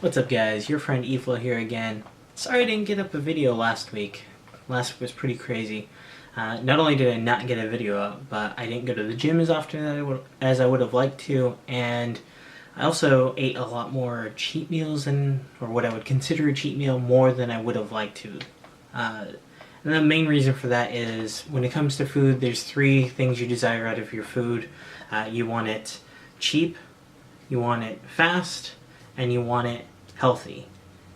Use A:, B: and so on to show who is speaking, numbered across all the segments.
A: What's up guys, your friend Evil here again. Sorry I didn't get up a video last week. Last week was pretty crazy. Not only did I not get a video up, but I didn't go to the gym as often as I would have liked to, and I also ate a lot more cheat meals or what I would consider a cheat meal, more than I would have liked to. And the main reason for that is when it comes to food, there's three things you desire out of your food. You want it cheap, you want it fast, and you want it healthy.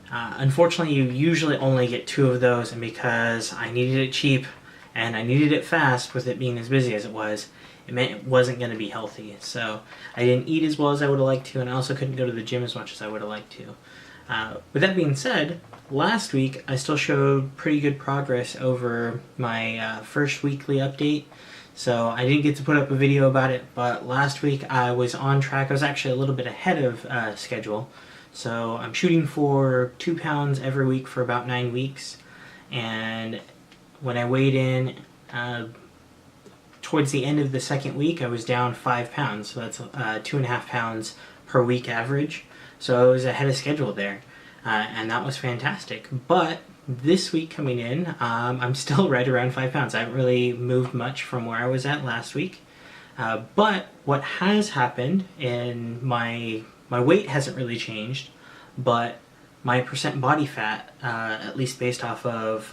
A: Unfortunately, you usually only get two of those, and because I needed it cheap and I needed it fast, with it being as busy as it was, it meant it wasn't going to be healthy. So I didn't eat as well as I would have liked to, and I also couldn't go to the gym as much as I would have liked to. With that being said, last week I still showed pretty good progress over my first weekly update. So I didn't get to put up a video about it, but last week I was on track. I was actually a little bit ahead of schedule. So I'm shooting for 2 pounds every week for about 9 weeks. And when I weighed in towards the end of the second week, I was down 5 pounds. So that's 2.5 pounds per week average. So I was ahead of schedule there. And that was fantastic. But this week coming in, I'm still right around 5 pounds. I haven't really moved much from where I was at last week. But what has happened in my weight hasn't really changed, but my percent body fat, at least based off of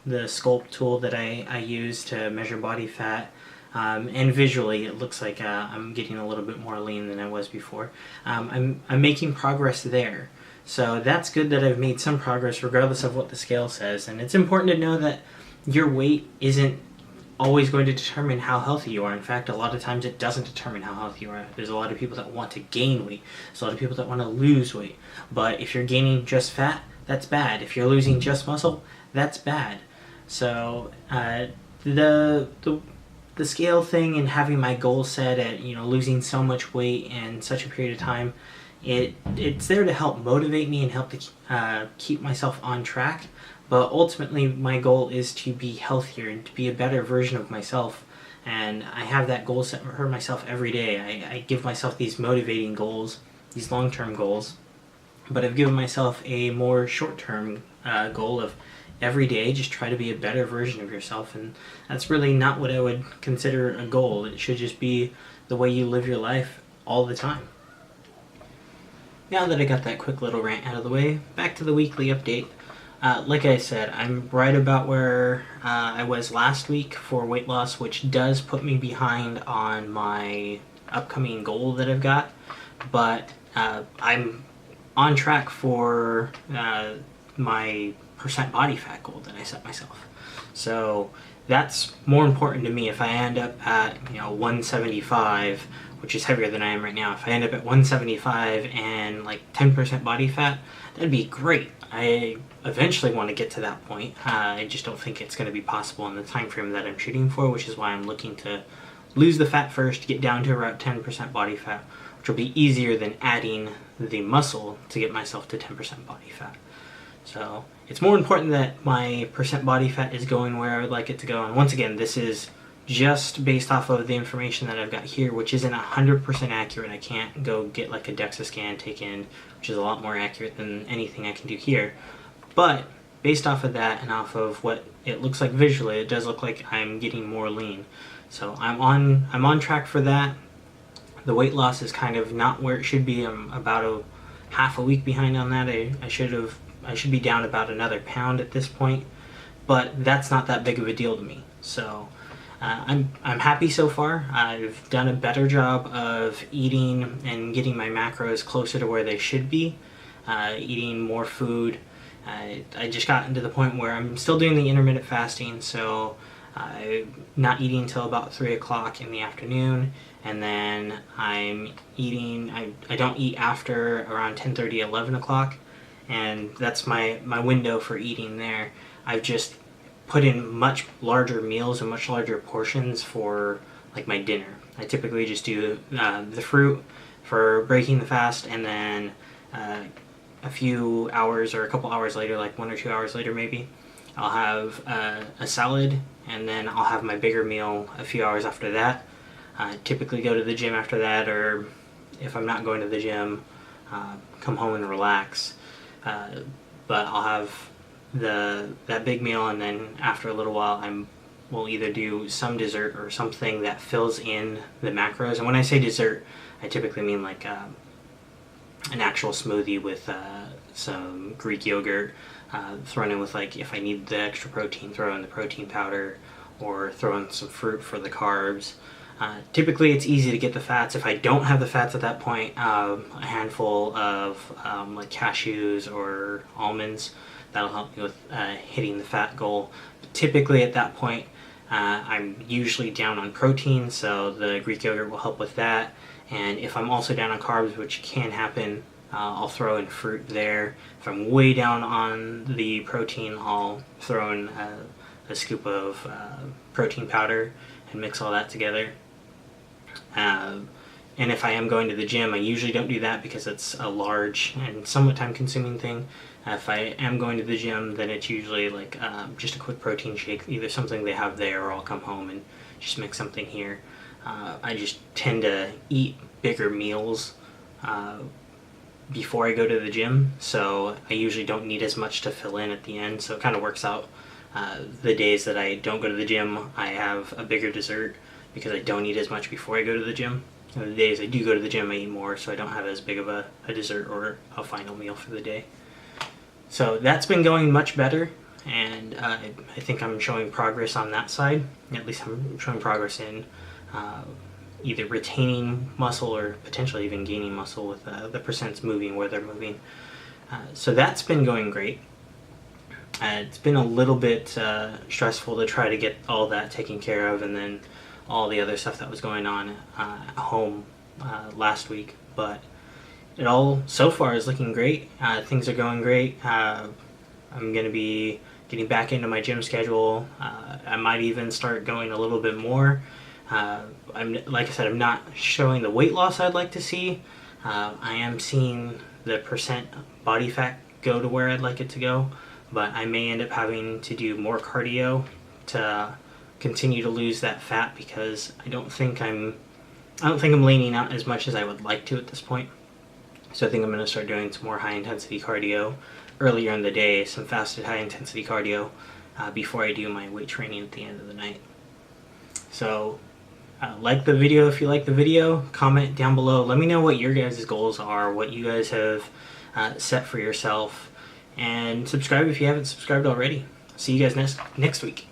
A: the Sculpt tool that I use to measure body fat, and visually it looks like I'm getting a little bit more lean than I was before. I'm making progress there. So that's good that I've made some progress regardless of what the scale says. And it's important to know that your weight isn't always going to determine how healthy you are. In fact, a lot of times it doesn't determine how healthy you are. There's a lot of people that want to gain weight. There's a lot of people that want to lose weight. But if you're gaining just fat, that's bad. If you're losing just muscle, that's bad. So the scale thing and having my goal set at losing so much weight in such a period of time, it's there to help motivate me and help to keep myself on track. But ultimately, my goal is to be healthier and to be a better version of myself. And I have that goal set for myself every day. I give myself these motivating goals, these long-term goals. But I've given myself a more short-term goal of every day just try to be a better version of yourself. And that's really not what I would consider a goal. It should just be the way you live your life all the time. Now that I got that quick little rant out of the way, back to the weekly update. Like I said, I'm right about where I was last week for weight loss, which does put me behind on my upcoming goal that I've got. But I'm on track for my percent body fat goal that I set myself. So that's more important to me. If I end up at 175, which is heavier than I am right now, if I end up at 175 and like 10% body fat, that'd be great. I eventually want to get to that point. I just don't think it's going to be possible in the time frame that I'm shooting for, which is why I'm looking to lose the fat first, get down to around 10% body fat, which will be easier than adding the muscle to get myself to 10% body fat. So it's more important that my percent body fat is going where I would like it to go. And once again, this is just based off of the information that I've got here, which isn't 100% accurate. I can't go get like a DEXA scan taken, which is a lot more accurate than anything I can do here. But based off of that and off of what it looks like visually, it does look like I'm getting more lean. So I'm on track for that. The weight loss is kind of not where it should be. I'm about half a week behind on that. I should be down about another pound at this point, but that's not that big of a deal to me. So I'm happy so far. I've done a better job of eating and getting my macros closer to where they should be, eating more food. I just gotten to the point where I'm still doing the intermittent fasting, so I'm not eating until about 3 o'clock in the afternoon, and then I'm eating, I don't eat after around 10:30, 11 o'clock, and that's my window for eating there. I've just put in much larger meals and much larger portions for like my dinner. I typically just do the fruit for breaking the fast, and then a few hours or a couple hours later, like 1 or 2 hours later maybe, I'll have a salad, and then I'll have my bigger meal a few hours after that. Typically go to the gym after that, or if I'm not going to the gym, come home and relax. But I'll have that big meal, and then after a little while we'll either do some dessert or something that fills in the macros. And when I say dessert, I typically mean like an actual smoothie with some Greek yogurt, thrown in with, like, if I need the extra protein, throw in the protein powder, or throw in some fruit for the carbs. Typically it's easy to get the fats. If I don't have the fats at that point, a handful of like cashews or almonds, that'll help me with hitting the fat goal. But typically at that point, I'm usually down on protein, so the Greek yogurt will help with that. And if I'm also down on carbs, which can happen, I'll throw in fruit there. If I'm way down on the protein, I'll throw in a scoop of protein powder and mix all that together. And if I am going to the gym, I usually don't do that because it's a large and somewhat time-consuming thing. If I am going to the gym, then it's usually like just a quick protein shake, either something they have there, or I'll come home and just mix something here. I just tend to eat bigger meals before I go to the gym, so I usually don't need as much to fill in at the end, so it kind of works out. The days that I don't go to the gym, I have a bigger dessert because I don't eat as much before I go to the gym. And the days I do go to the gym, I eat more, so I don't have as big of a dessert or a final meal for the day. So that's been going much better, and I think I'm showing progress on that side. At least I'm showing progress in either retaining muscle or potentially even gaining muscle with the percents moving where they're moving. So that's been going great. It's been a little bit stressful to try to get all that taken care of, and then all the other stuff that was going on at home last week. But it all so far is looking great. Things are going great. I'm going to be getting back into my gym schedule. I might even start going a little bit more. Like I said, I'm not showing the weight loss I'd like to see. I am seeing the percent body fat go to where I'd like it to go, but I may end up having to do more cardio to continue to lose that fat, because I don't think I'm leaning out as much as I would like to at this point. So I think I'm going to start doing some more high intensity cardio earlier in the day, some fasted high intensity cardio before I do my weight training at the end of the night. So like the video if you like the video, comment down below, let me know what your guys' goals are, what you guys have set for yourself, and subscribe if you haven't subscribed already. See you guys next week.